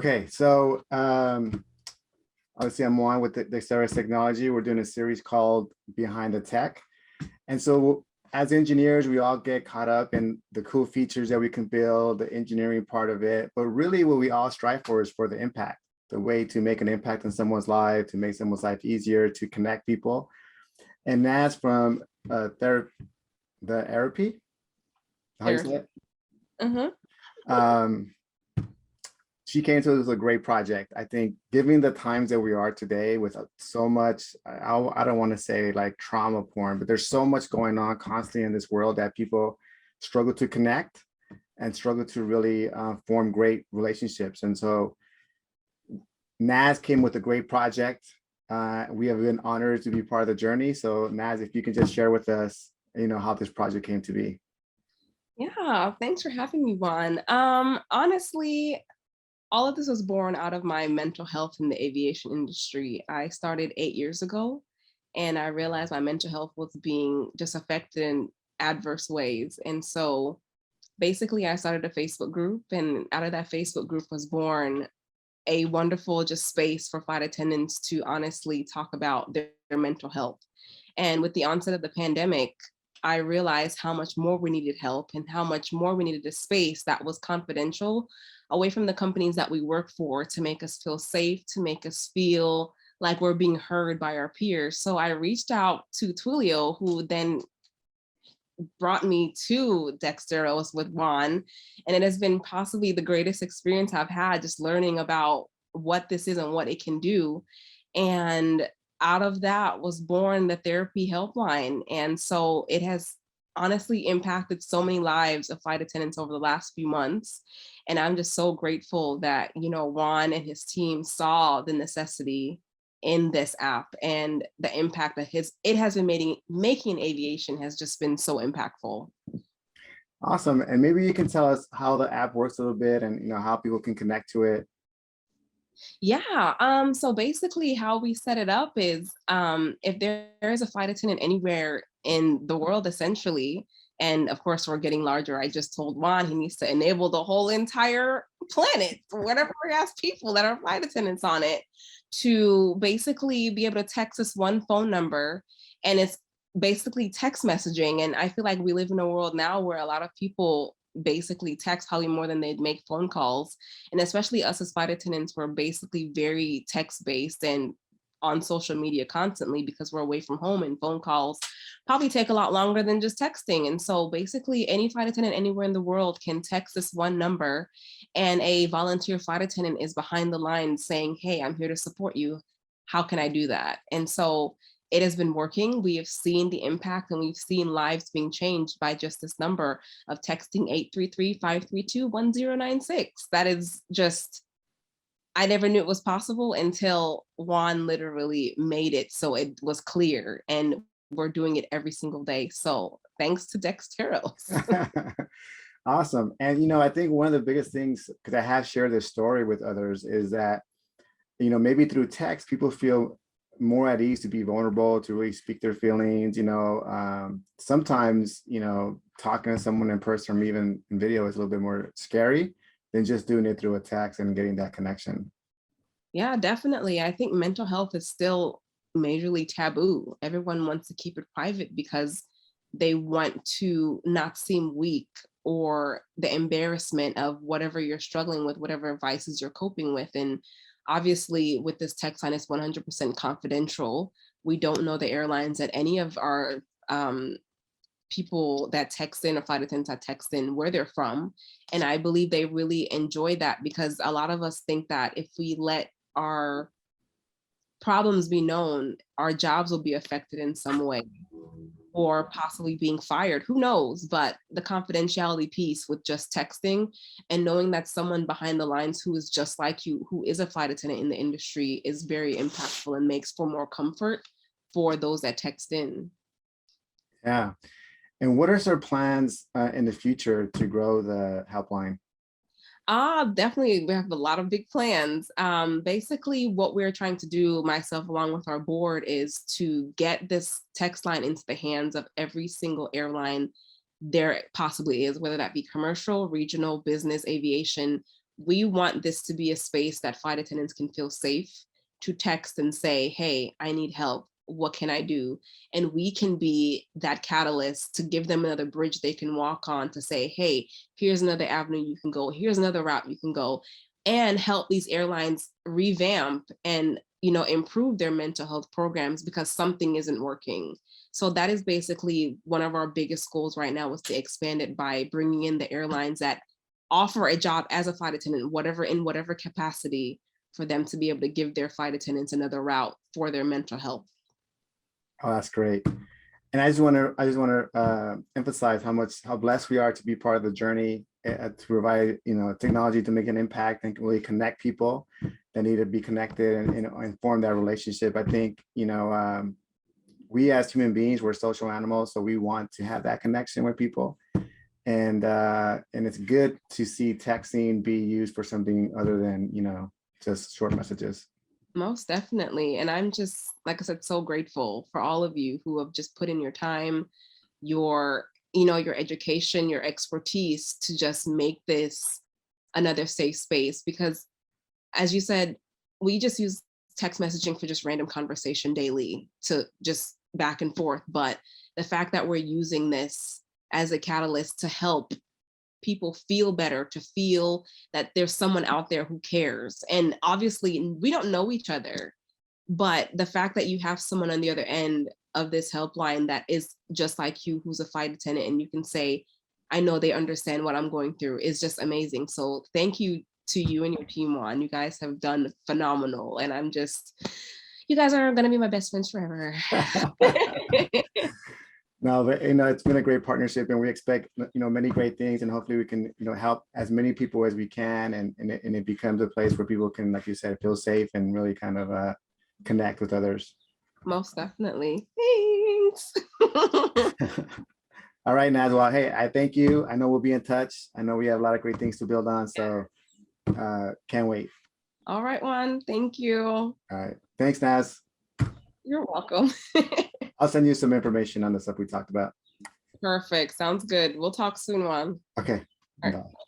Okay, so obviously I'm on with the Dexterous Technology. We're doing a series called Behind the Tech. And so as engineers, we all get caught up in the cool features that we can build, the engineering part of it. But really what we all strive for is for the impact, the way to make an impact in someone's life, to make someone's life easier, to connect people. And that's from the therapy, how you Sure. say it? Mm-hmm. Um, she came to us with a great project. I think given the times that we are today with so much, I don't want to say like trauma porn, but there's so much going on constantly in this world that people struggle to connect and struggle to really form great relationships. And so Naz came with a great project. We have been honored to be part of the journey. So Naz, if you can just share with us, how this project came to be. Yeah, thanks for having me, Juan. Honestly, all of this was born out of my mental health in the aviation industry. I started 8 years ago, and I realized my mental health was being just affected in adverse ways. And so basically, I started a Facebook group, and out of that Facebook group was born a wonderful just space for flight attendants to honestly talk about their mental health. And with the onset of the pandemic, I realized how much more we needed help and how much more we needed a space that was confidential away from the companies that we work for to make us feel safe, to make us feel like we're being heard by our peers. So I reached out to Twilio, who then brought me to Dexteros with Juan. And it has been possibly the greatest experience I've had just learning about what this is and what it can do. And out of that was born the therapy helpline. And so it has honestly impacted so many lives of flight attendants over the last few months. And I'm just so grateful that, Juan and his team saw the necessity in this app, and the impact that it has been making aviation has just been so impactful. Awesome. And maybe you can tell us how the app works a little bit and how people can connect to it. Yeah. So basically how we set it up is if there is a flight attendant anywhere in the world, essentially, and of course we're getting larger. I just told Juan he needs to enable the whole entire planet for whatever he has people that are flight attendants on it to basically be able to text us one phone number, and it's basically text messaging. And I feel like we live in a world now where a lot of people basically text probably more than they'd make phone calls. And especially us as flight attendants, we're basically very text based and on social media constantly because we're away from home, and phone calls probably take a lot longer than just texting. And so basically any flight attendant anywhere in the world can text this one number, and a volunteer flight attendant is behind the line saying, hey, I'm here to support you. How can I do that? And so it has been working. We have seen the impact, and we've seen lives being changed by just this number of texting 833-532-1096. That is just, I never knew it was possible until Juan literally made it so it was clear, and we're doing it every single day. So thanks to Dexteros. Awesome. And I think one of the biggest things, because I have shared this story with others, is that maybe through text people feel more at ease to be vulnerable, to really speak their feelings. Sometimes talking to someone in person or even in video is a little bit more scary than just doing it through a text and getting that connection. Yeah, definitely. I think mental health is still majorly taboo. Everyone wants to keep it private because they want to not seem weak, or the embarrassment of whatever you're struggling with, whatever vices you're coping with. And obviously, with this text line, it's 100% confidential. We don't know the airlines that any of our people that text in, or flight attendants that text in, where they're from. And I believe they really enjoy that, because a lot of us think that if we let our problems be known, our jobs will be affected in some way, or possibly being fired. Who knows? But the confidentiality piece with just texting and knowing that someone behind the lines who is just like you, who is a flight attendant in the industry, is very impactful and makes for more comfort for those that text in. Yeah. And what are some plans in the future to grow the helpline? Definitely, we have a lot of big plans. Basically, what we're trying to do, myself along with our board, is to get this text line into the hands of every single airline there possibly is, whether that be commercial, regional, business, aviation. we want this to be a space that flight attendants can feel safe to text and say, hey, I need help. What can I do? And we can be that catalyst to give them another bridge they can walk on to say, hey, here's another avenue you can go. Here's another route you can go, and help these airlines revamp and improve their mental health programs because something isn't working. So that is basically one of our biggest goals right now, is to expand it by bringing in the airlines that offer a job as a flight attendant, in whatever capacity, for them to be able to give their flight attendants another route for their mental health. Oh, that's great. And I just want to emphasize how blessed we are to be part of the journey, to provide technology to make an impact and really connect people that need to be connected, and form that relationship. I think we as human beings, we're social animals, so we want to have that connection with people, and it's good to see texting be used for something other than just short messages. Most definitely. And I'm just, like I said, so grateful for all of you who have just put in your time, your, your education, your expertise to just make this another safe space. Because as you said, we just use text messaging for just random conversation daily, to just back and forth. But the fact that we're using this as a catalyst to help people feel better, to feel that there's someone out there who cares. And obviously, we don't know each other, but the fact that you have someone on the other end of this helpline that is just like you, who's a flight attendant, and you can say, I know they understand what I'm going through, is just amazing. So thank you to you and your team, Juan. You guys have done phenomenal. And you guys are going to be my best friends forever. No, but it's been a great partnership, and we expect many great things, and hopefully we can help as many people as we can, and it becomes a place where people can, like you said, feel safe and really kind of connect with others. Most definitely. Thanks. All right, Naz. Well, hey, I thank you. I know we'll be in touch. I know we have a lot of great things to build on, so can't wait. All right, Juan. Thank you. All right. Thanks, Naz. You're welcome. I'll send you some information on the stuff we talked about. Perfect. Sounds good. We'll talk soon, Juan. Okay. All right. Bye.